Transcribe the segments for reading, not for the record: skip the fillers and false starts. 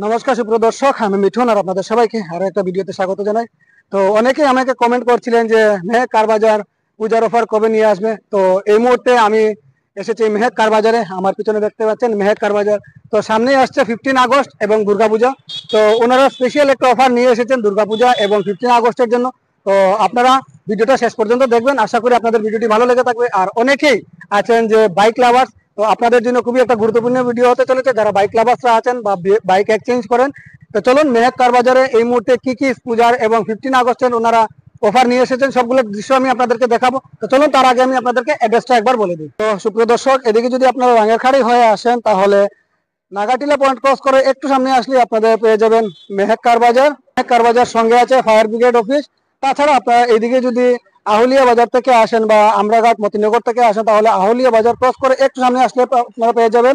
নমস্কার সুপ্রিয় দর্শক, আমি মিঠুন আর আপনাদের সবাইকে আরো একটা ভিডিওতে স্বাগত জানাই। তো অনেকেই আমাকে কমেন্ট করছিলেন যে মেহেক কার বাজার পূজার অফার কবে নিয়ে আসবে। তো এই মুহূর্তে আমি এসেছি মেহেক কার বাজারে। আমার পিছনে দেখতে পাচ্ছেন মেহেক কার বাজার। তো সামনেই আসছে 15 আগস্ট এবং দুর্গাপূজা। তো ওনারা স্পেশাল একটা অফার নিয়ে এসেছেন দুর্গাপূজা এবং 15 আগস্টের জন্য। তো আপনারা ভিডিওটা শেষ পর্যন্ত দেখবেন, আশা করি আপনাদের ভিডিওটি ভালো লেগে থাকবে। আর অনেকেই আছেন যে বাইক লাভার্স, তো আপনাদের জন্য খুবই একটা গুরুত্বপূর্ণ ভিডিও হতে চলেছে। যারা বাইক লাভার্সরা আছেন বা বাইক এক্সচেঞ্জ করেন, তো চলুন মেহেক কার বাজারে এই মুহূর্তে কি কি পূজার এবং 15 আগস্টের ওনারা অফার নিয়ে এসেছেন সবগুলো দৃশ্য আমি আপনাদেরকে দেখাবো। তো চলুন তার আগে আমি আপনাদেরকে অ্যাড্রেসটা একবার বলে দিই। তো সুপ্রিয় দর্শক, এদিকে যদি আপনারা রাঙ্গেরখাড়ি হয়ে আসেন তাহলে নাগাটিলা পয়েন্ট ক্রস করে একটু সামনে আসলে আপনাদের পেয়ে যাবেন মেহেক কার বাজার। মেহেক কার বাজার সঙ্গে আছে ফায়ার ব্রিগেড অফিস। তাছাড়া আপনারা এইদিকে যদি আহুলিয়া বাজার থেকে আসেন বা আমরাঘাট মতিনগর থেকে আসেন তাহলে আহুলিয়া বাজার ক্রস করে একটু সামনে আসলে আপনারা পেয়ে যাবেন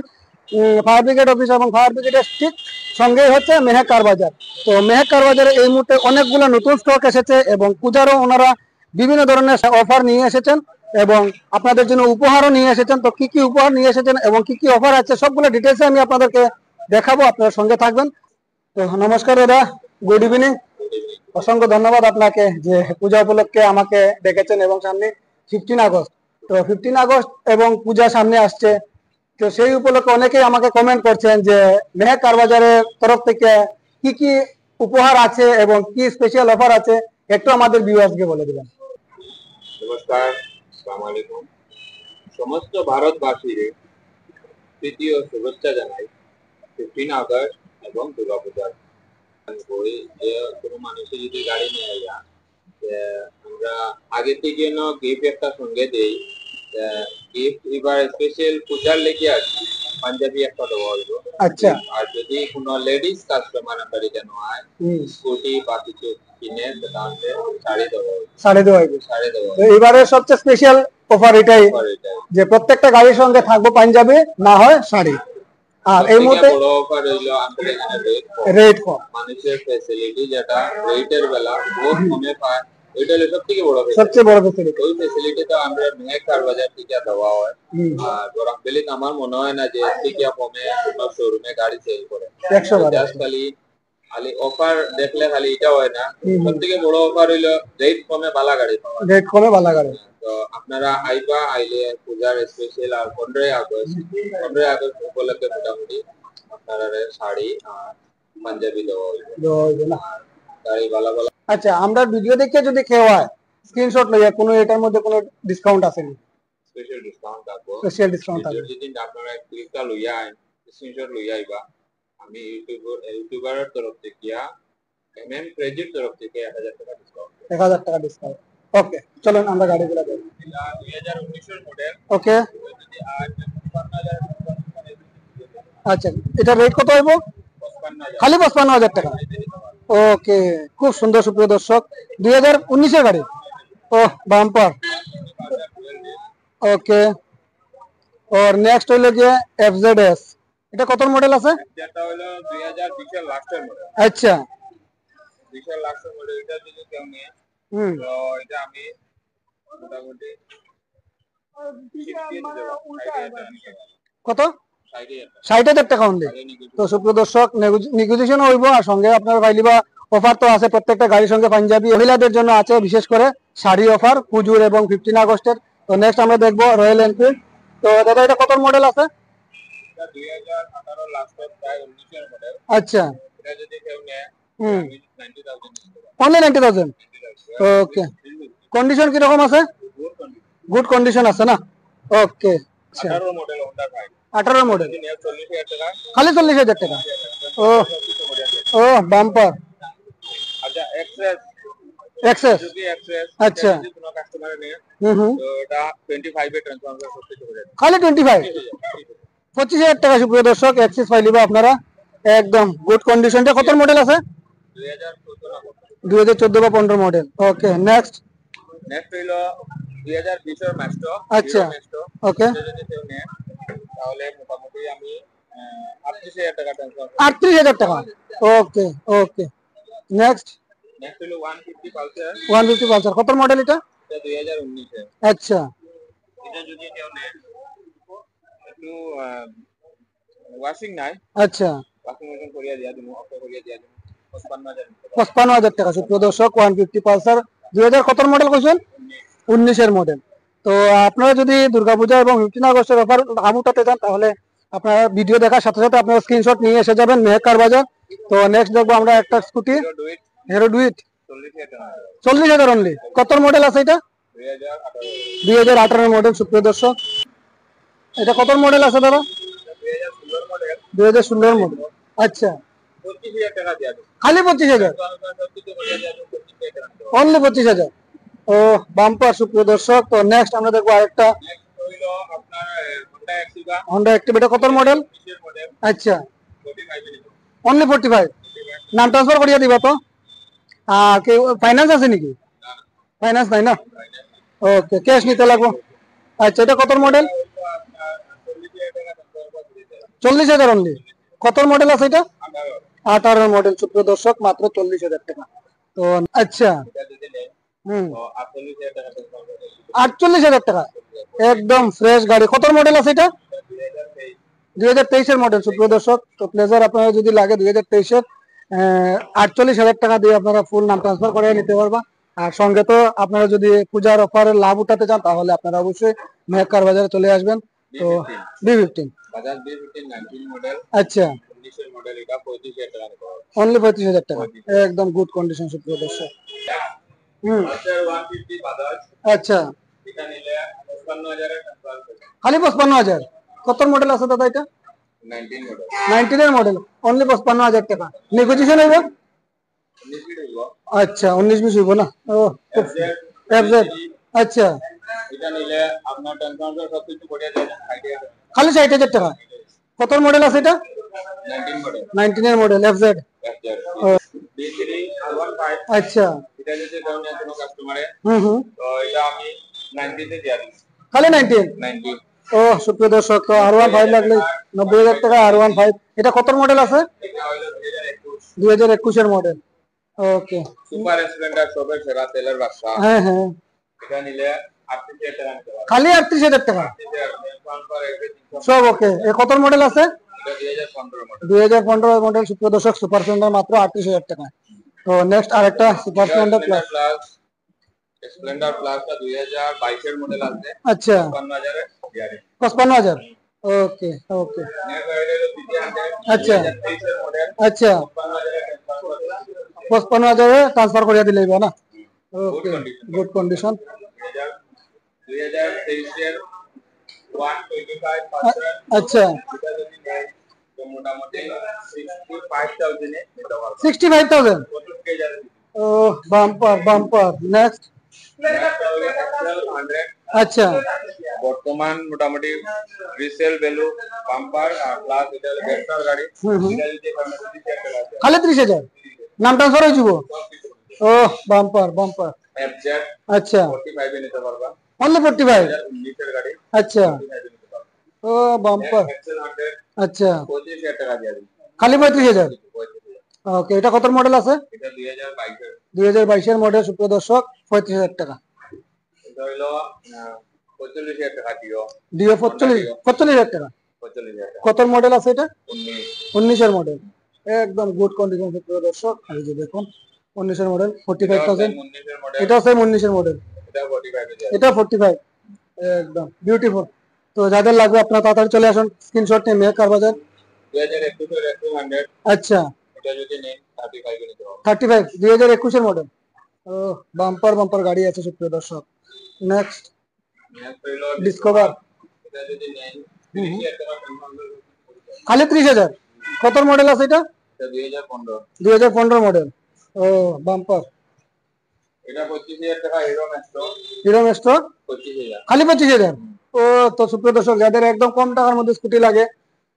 ফায়ার ব্রিগেড অফিস, এবং ফায়ার ব্রিগেডের ঠিক সঙ্গেই হচ্ছে মেহেক কার বাজার। তো মেহেক কার বাজারে এই মুহূর্তে অনেকগুলো নতুন স্টক এসেছে এবং পূজারও ওনারা বিভিন্ন ধরনের অফার নিয়ে এসেছেন এবং আপনাদের জন্য উপহারও নিয়ে এসেছেন। তো কি কি উপহার নিয়ে এসেছেন এবং কি কি অফার আছে সবগুলো ডিটেলসে আমি আপনাদেরকে দেখাবো, আপনারা সঙ্গে থাকবেন। তো নমস্কার দাদা, গুড ইভিনিং। অসংখ্য ধন্যবাদ আপনাকে যে পূজা উপলক্ষে আমাকে ডেকেছেন এবং সামনে 15 আগস্ট। তো 15 আগস্ট এবং পূজা সামনে আসছে, তো সেই উপলক্ষে অনেকেই আমাকে কমেন্ট করছেন যে মেহেক কার বাজারের তরফ থেকে কি কি উপহার আছে এবং কি স্পেশাল অফার আছে, একটু আমাদের ভিউয়ার্সকে বলে দিবেন। নমস্কার, আসসালামু আলাইকুম। সমস্ত ভারতবাসীর তৃতীয় শুভেচ্ছা জানাই 15 আগস্ট এবং দুর্গাপূজার। বই যে কোনো মানুষের যদি গাড়ি নিয়ে যান, আমরা আগে থেকে গিফট একটা সঙ্গে দেই। গিফট এবার স্পেশাল পূজার লেগে আসি পাঞ্জাবি একটা দেওয়া হইলো। আচ্ছা, আর যদি কোনো লেডিস কাস্টমার আমরা যেন হয় স্কুটি বা কিছু কিনে তাহলে শাড়ি দেওয়া হইলো। সাড়ে দেওয়া হবে। শাড়ি দেওয়া তো এবারে সবচেয়ে স্পেশাল অফার এটাই যে প্রত্যেকটা গাড়ির সঙ্গে থাকবো পাঞ্জাবি না হয় শাড়ি। আর এই মুহূর্তে বড় অফার হইলো আমাদের এখানে রেট কম, মানুষের ফ্যাসিলিটি যেটা রেটের বেলা বহুত কমে পায়, ওইটা হলো সবথেকে বড় সবচেয়ে বড় ফ্যাসিলিটি। ওই ফ্যাসিলিটি তো আমরা মেহেক কার বাজার থেকে দেওয়া হয়। আর বরাকবেলিতে আমার মনে হয় না যে থেকে কমে কোনো শোরুমে গাড়ি সেল করে। 100 জাস্ট খালি খালি অফার দেখলে খালি এটা হয় না, সবথেকে বড় অফার হইলো রেট কমে ভালো গাড়ি পাওয়া। রেট কমে ভালো গাড়ি। তো আপনারা আইবা, আইলে পূজার স্পেশাল আর 15 আগস্ট উপলক্ষে মোটামুটি আপনারা শাড়ি আর পাঞ্জাবি দেওয়া হইবে না, গাড়ি ভালো ভালো। আচ্ছা, আমরা ভিডিও দেখে যদি কেউ হয় স্ক্রিনশট লইয়া কোনো এটার মধ্যে কোনো ডিসকাউন্ট আছে না? স্পেশাল ডিসকাউন্ট থাকবো। স্পেশাল ডিসকাউন্ট থাকবে যদি আপনারা ক্লিকটা লইয়া আইন, স্ক্রিনশট লইয়া আইবা, আমি ইউটিউবারের তরফ থেকে ক্রেডিট তরফ থেকে 1000 টাকা ডিসকাউন্ট। 1000 টাকা ডিসকাউন্ট। ওকে, চলুন আমরা গাড়িগুলো দেখি। 2019 এর মডেল। ওকে, যদি আজ 55,000 আচ্ছা, এটা রেট কত হইব? 55,000 খালি 55,000 টাকা। ওকে, খুব সুন্দর সুপ্রিয় দর্শক, 2019 এর গাড়ি। ও বাম্পার। ওকে, और नेक्स्ट হইলো যে FZS, এটা কত মডেল আছে? এটা হলো 2020 এর লাস্টের মডেল। আচ্ছা, 20 এর লাস্টের মডেল। এটা যদি কেউ নিয়ে তো এটা আমি মোটামুটি কত? 60,000 টাকা অনলি। তো সুপ্রিয় দর্শক, নেগোসিয়েশন হইব আর সঙ্গে আপনার পাইলিবা অফার তো আছে প্রত্যেকটা গাড়ির সঙ্গে পাঞ্জাবি। মহিলাদের জন্য আছে বিশেষ করে শাড়ি অফার পুজোর এবং 15 আগস্টের। তো নেক্সট আমরা দেখবো রয়্যাল এনফিল্ড। তো দাদা এটা কত মডেল আছে? এটা 2018 লাস্টের, প্রায় 19 এর মডেল। আচ্ছা, এটা যদি কেউ নেয় 90,000 অনলি 90,000। ওকে, কন্ডিশন কি রকম আছে? গুড কন্ডিশন আছে না? ওকে, 18 মডেল Honda 5। 18 মডেল, 40,000 টাকা, খালি 40,000 টাকা। ও ও বাম্পার। আচ্ছা এক্সেস এক্সেস, যদি এক্সেস আচ্ছা, যদি কোনো কাস্টমার নেয় তো এটা 25 এ ট্রান্সফার করতে হবে, খালি 25, 25,000 টাকা। সুপ্রিয় দর্শক, এক্সেস পাইলিবা আপনারা একদম গুড কন্ডিশনটা। কত মডেল আছে? 2014 বা 15 মডেল। ওকে, নেক্সট হইলো 2020 এর ম্যাস্টো। আচ্ছা, ওকে, যদি কেউ নেয় তাহলে মোটামুটি আমি 38,000 টাকা ট্রান্সফার। 38,000 টাকা। ওকে ওকে, নেক্সট হইলো 150 পালসার। 150 পালসার, কত মডেল এটা? এটা 2019 এর। আচ্ছা, এটা যদি কেউ নেয় একটু ওয়াশিং নাই, আচ্ছা, ওয়াশিং মেশিন করিয়া দিয়া দিব, অটো করিয়া দিয়া দিব 55,000 55,000 টাকা সুপ্রিয় দর্শক 150 পালসার 2000 কত মডেল কইছেন 19 এর মডেল। তো আপনারা যদি দুর্গাপূজা এবং 15 আগস্টের অফার লাভ উঠাতে চান তাহলে আপনারা ভিডিও দেখার সাথে সাথে আপনারা স্ক্রিনশট নিয়ে এসে যাবেন মেহেক কার বাজার। তো নেক্সট দেখবো আমরা একটা স্কুটি হিরো ডুইট 40,000 অনলি। কত মডেল আছে এটা 2018 মডেল সুপ্রিয় দর্শক। এটা কত মডেল আছে দাদা 2016 মডেল। আচ্ছা 25,000 টাকা দিয়া দিব, খালি 25,000 অনলি 25,000। ও বাম্পার সুপ্রিয় দর্শক। তো নেক্সট আমরা দেখবো আরেকটা নেক্সট হইলো আপনার Honda Activa হন্ডা অ্যাক্টিভা কত মডেল 20 মডেল আচ্ছা 45 এর অনলি 45 নাম ট্রান্সফার করিয়া দিবা তো কি ফাইন্যান্স আছে নাকি ফাইন্যান্স নাই না ওকে ক্যাশ নিতে লাগবো আচ্ছা এটা কত মডেল 40,000 অনলি কত মডেল আছে এটা 18 মডেল সুপ্রিয় দর্শক মাত্র 40,000 টাকা তো আচ্ছা হুম 48,000 টাকা একদম ফ্রেশ গাড়ি কত মডেল আছে এটা 2023 এর মডেল সুপ্রিয় দর্শক। তো প্লেজার আপনারা যদি লাগে 2023 এর 48,000 টাকা দিয়ে আপনারা ফুল নাম ট্রান্সফার করে নিতে পারবা। আর সঙ্গে তো আপনারা যদি পূজার অফারের লাভ উঠাতে চান তাহলে আপনারা অবশ্যই মেহেক কার বাজারে চলে আসবেন। তো B15 বাজাজ B15 19 মডেল আচ্ছা 19 এর মডেল এটা 35,000 টাকা নিতে হবে অনলি 35,000 টাকা একদম গুড কন্ডিশন সুপ্রিয় দর্শক। আচ্ছা 150 বাজাজ আচ্ছা এটা নিলে 55,000 এর ট্রান্সফার করবে খালি 55,000 কত মডেল আছে দাদা এটা 19 মডেল 19 এর মডেল অনলি 55,000 টাকা নেগোসিয়েশন হইব 19 ফিট হইব আচ্ছা 19-20 হইব না ও FZ আচ্ছা এটা নিলে আপনার ট্রান্সফার সবকিছু করিয়া দেন আইডিয়া খালি 60,000 টাকা কত মডেল আছে এটা 19 মডেল 19 এর মডেল FZ B3 R15 আচ্ছা এটা যদি দাও না কোনো কাস্টমারে হুম তো এটা আমি 90 তে দিয়া দিই খালি 19 90 ও সুপ্রিয় দর্শক তো R15 লাগলে 90,000 টাকা R15 এটা কত মডেল আছে এটা হলো 2021 2021 এর মডেল ওকে সুপার স্প্লেন্ডার সবের সেরা তেলের বাক্সা হ্যাঁ হ্যাঁ এটা নিলে 38,000 টাকা নিতে পারবে খালি 38,000 টাকা 38,000 সব ওকে এ কত মডেল আছে এটা 2015 মডেল 2015 মডেল সুপ্রিয় দর্শক সুপার স্প্লেন্ডার মাত্র 38,000 টাকা। তো নেক্সট আরেকটা সুপার স্প্লেন্ডার প্লাস স্প্লেন্ডার প্লাসটা 2022 এর মডেল আছে আচ্ছা 55,000 এর দিয়ারি 55,000 ওকে ওকে নেক্সট হলো CT100 আচ্ছা 2023 এর মডেল আচ্ছা 55,000 এ ট্রান্সফার করিয়া দিলেই না ওকে গুড কন্ডিশন 2023 এর 125 আচ্ছা এটা যদি নেয় তো মোটামুটি 65,000 এ নিতে পারবে 65,000 50,000 ও বাম্পার বাম্পার নেক্সট আচ্ছা বর্তমান মোটামুটি রিসেল ভ্যালু বাম্পার আর প্লাস এটা বেস্টার গাড়ি এটা যদি ফ্যামিলি চেক করা যায় খালি 30,000 নাম ট্রান্সফার হয়ে যাব ও বাম্পার বাম্পার FZ আচ্ছা 45 এ নিতে পারবা অনলি 45 19 এর গাড়ি আচ্ছা 45 এ নিতে পারবা ও বাম্পার এক্সেল 100 আচ্ছা 25,000 টাকা দিয়ে দিন খালি 35,000 35,000 ওকে এটা কত মডেল আছে এটা 2022 এর 2022 এর মডেল সুপ্রিয় দর্শক 35,000 টাকা এটা হলো 45,000 টাকা দিও ডিও 45,000 টাকা 45,000 টাকা কত মডেল আছে এটা 19 19 এর মডেল একদম গুড কন্ডিশন সুপ্রিয় দর্শক এই যে দেখুন 19 এর মডেল 45,000 19 এর মডেল এটা সেম 19 এর মডেল এটা 45 এর এটা 45 একদম বিউটিফুল। তো যাদের লাগবে আপনারা তাড়াতাড়ি চলে আসুন স্ক্রিনশট নিয়ে মেহেক কার বাজার 2021 এর 100 আচ্ছা এটা যদি নেন 35 এ নিতে হবে 35 2021 এর মডেল ও বাম্পার বাম্পার গাড়ি আছে সুপ্রিয় দর্শক। নেক্সট নেক্সট হলো ডিসকভার এটা যদি নেন 30,000 টাকা কনফার্ম খালি 30,000 কত মডেল আছে এটা এটা 2015 2015 মডেল ও বাম্পার এটা 25,000 টাকা হিরো ম্যাস্ট্রো হিরো মেস্ট্রো 25,000 খালি 25,000 ও তো সুপ্রিয় দর্শক যাদের একদম কম টাকার মধ্যে স্কুটি লাগে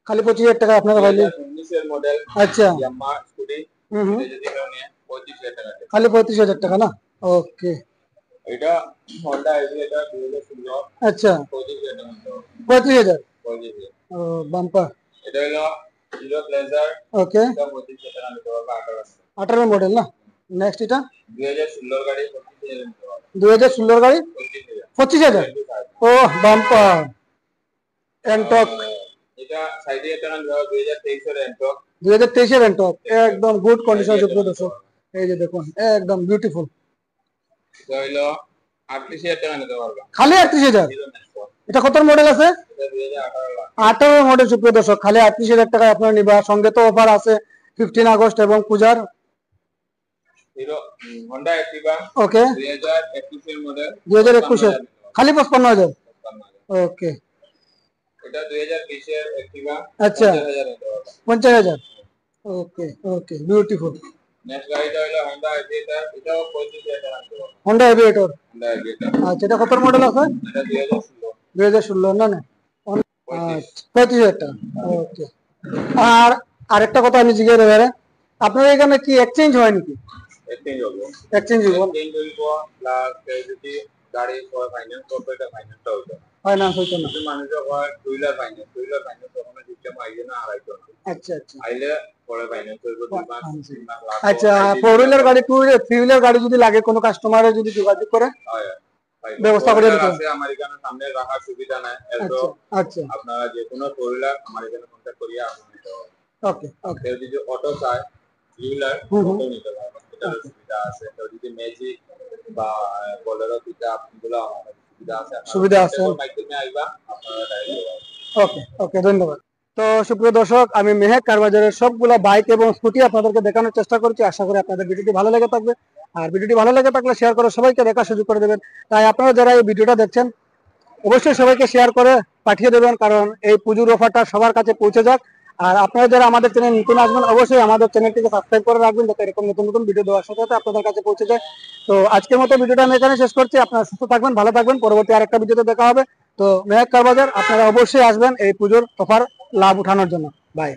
খালি 25,000 টাকা আপনারা পাইলে 19 এর মডেল আচ্ছা ইয়ামাহা স্কুটি হুম এটা যদি কেউ নেয় 25,000 টাকা দেবে। খালি 35,000 টাকা না ওকে এটা Honda এসে এটা 2016 আচ্ছা 25,000 টাকা নিতে হবে। 35,000 25,000 ও বাম্পার এটা হলো হিরো প্লেজার ওকে এটা 25,000 টাকা নিতে হবে 18 18 মডেল না নেক্সট এটা 2016 গাড়ি 25,000 নিতে হবে 2016 গাড়ি 25,000 25,000 ও বাম্পার এন্টক এটা সাইডে একটা 2023 এর এন্টক। 2023-এর এন্টক, একদম গুড কন্ডিশন সুপ্রিয় দর্শক। এই যে দেখুন একদম বিউটিফুল। এটা হইলো 38,000 টাকা নিতে পারবা। খালি 38,000? Hero Nexon, এটা কত মডেল আছে? এটা 2018 লাখ। 18 মডেল সুপ্রিয় দর্শক, খালি 38,000 টাকায় আপনারা নিবা। সঙ্গে তো অফার আছে 15 আগস্ট এবং পূজার। হিরো হোন্ডা অ্যাক্টিভা ওকে, 2021 এর মডেল, 2021-এর খালি 55,000। 55,000। ওকে, এটা 2020 এর অ্যাক্টিভা, আচ্ছা 50,000 নিতে পারবা। 50,000। ওকে ওকে, বিউটিফুল। নেক্সট গাড়িটা হলো হোন্ডা এভিয়েটার, এটাও 35,000 টাকা নিতে পারবা। হোন্ডা এভিয়েটর, হোন্ডা এভিয়েটার, আচ্ছা এটা কত মডেল আছে? এটা 2016। 2016 না না? 35। 35,000 টাকা। ওকে। আর আরেকটা কথা আমি জিজ্ঞেস এবারে, আপনার এখানে কি এক্সচেঞ্জ হয় নাকি? এক্সচেঞ্জ হবে। এক্সচেঞ্জ হইব, এক্সচেঞ্জ হইব প্লাস যদি গাড়ি ফাইন্যান্স করবে, এটা ফাইন্যান্সটা হইবে। ফাইনান্স হইতো না? কিছু মানুষের হয় two wheeler finance, two wheeler finance কোনো সিস্টেম আইলে না আড়াইতো না। আচ্ছা আচ্ছা আইলে পরে ফাইন্যান্স হইব 2 মাস 3 মাস লাগবে। আচ্ছা, ফোর হুইলার গাড়ি, টু হুইলার, থ্রি হুইলার গাড়ি যদি লাগে কোনো কাস্টমারের যদি যোগাযোগ করে হয় ব্যবস্থা করে দিতে হবে। আছে আমার এখানে সামনে রাখার সুবিধা নাই, এতো আচ্ছা আচ্ছা, আপনারা যে কোনো ফোর হুইলার আমার এখানে কন্টাক্ট করিয়া আপনি নিতে হবে। ওকে ওকে। কেউ যদি অটো চায়, থ্রি হুইলার অটো নিতে পারবেন, এটার সুবিধা আছে। কেউ যদি ম্যাজিক বা বোলেরো পিকআপ এগুলো আমার সুবিধা আছে, সুবিধা আছে। মাইকেল মে আইবা আপনারা ডাইরেক্ট। ওকে ওকে, ধন্যবাদ। তো সুপ্রিয় দর্শক, আমি মেহেক কারবাজারের সবগুলা বাইক এবং স্কুটি আপনাদেরকে দেখানোর চেষ্টা করছি। আশা করি আপনাদের ভিডিওটি ভালো লেগে থাকবে। আর ভিডিওটি ভালো লেগে থাকলে শেয়ার করে সবাইকে দেখার সুযোগ করে দেবেন। তাই আপনারা যারা এই ভিডিওটা দেখছেন অবশ্যই সবাইকে শেয়ার করে পাঠিয়ে দেবেন, কারণ এই পুজোর অফারটা সবার কাছে পৌঁছে যাক। আর আপনারা যারা আমাদের চ্যানেল নতুন আসবেন অবশ্যই আমাদের চ্যানেলটিকে সাবস্ক্রাইব করে রাখবেন, যাতে এরকম নতুন নতুন ভিডিও দেওয়ার সাথে সাথে আপনাদের কাছে পৌঁছে যায়। তো আজকের মতো ভিডিওটা আমি এখানে শেষ করছি। আপনারা সুস্থ থাকবেন, ভালো থাকবেন। পরবর্তী আরেকটা ভিডিওতে দেখা হবে। তো মেহেক কারবাজার, আপনারা অবশ্যই আসবেন এই পুজোর অফার লাভ উঠানোর জন্য। বাই।